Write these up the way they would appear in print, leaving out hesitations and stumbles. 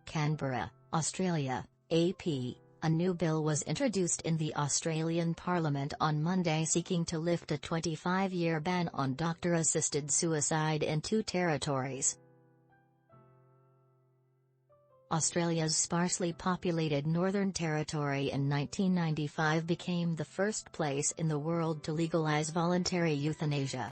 Canberra, Australia, AP. A new bill was introduced in the Australian Parliament on Monday seeking to lift a 25-year ban on doctor-assisted suicide in 2 territories. Australia's sparsely populated Northern Territory in 1995 became the first place in the world to legalise voluntary euthanasia.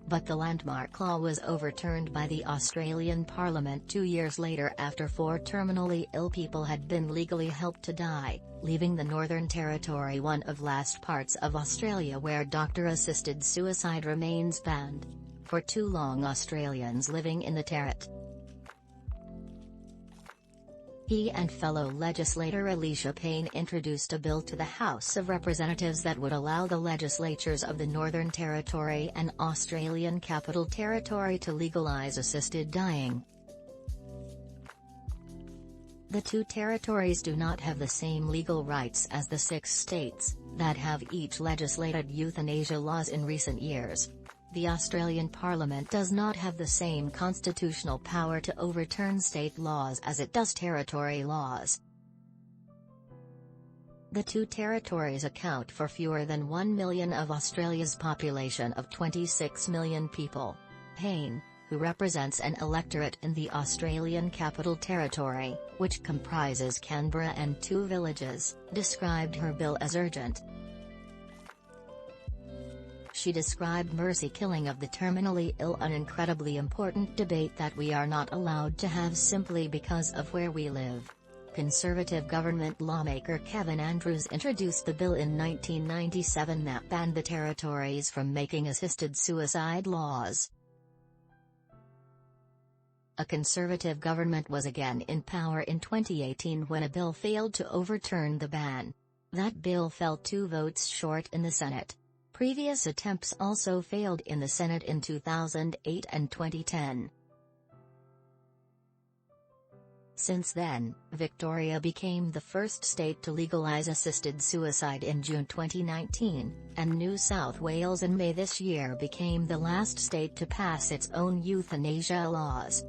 But the landmark law was overturned by the Australian Parliament 2 years later after 4 terminally ill people had been legally helped to die, leaving the Northern Territory one of last parts of Australia where doctor-assisted suicide remains banned. For too long Australians living in the Territory. He and fellow legislator Alicia Payne introduced a bill to the House of Representatives that would allow the legislatures of the Northern Territory and Australian Capital Territory to legalise assisted dying. The 2 territories do not have the same legal rights as the 6 states, that have each legislated euthanasia laws in recent years. The Australian Parliament does not have the same constitutional power to overturn state laws as it does territory laws. The 2 territories account for fewer than 1 million of Australia's population of 26 million people. Payne, who represents an electorate in the Australian Capital Territory, which comprises Canberra and 2 villages, described her bill as urgent. She described mercy killing of the terminally ill an incredibly important debate that we are not allowed to have simply because of where we live. Conservative government lawmaker Kevin Andrews introduced the bill in 1997 that banned the territories from making assisted suicide laws. A Conservative government was again in power in 2018 when a bill failed to overturn the ban. That bill fell 2 votes short in the Senate. Previous attempts also failed in the Senate in 2008 and 2010. Since then, Victoria became the first state to legalise assisted suicide in June 2019, and New South Wales in May this year became the last state to pass its own euthanasia laws.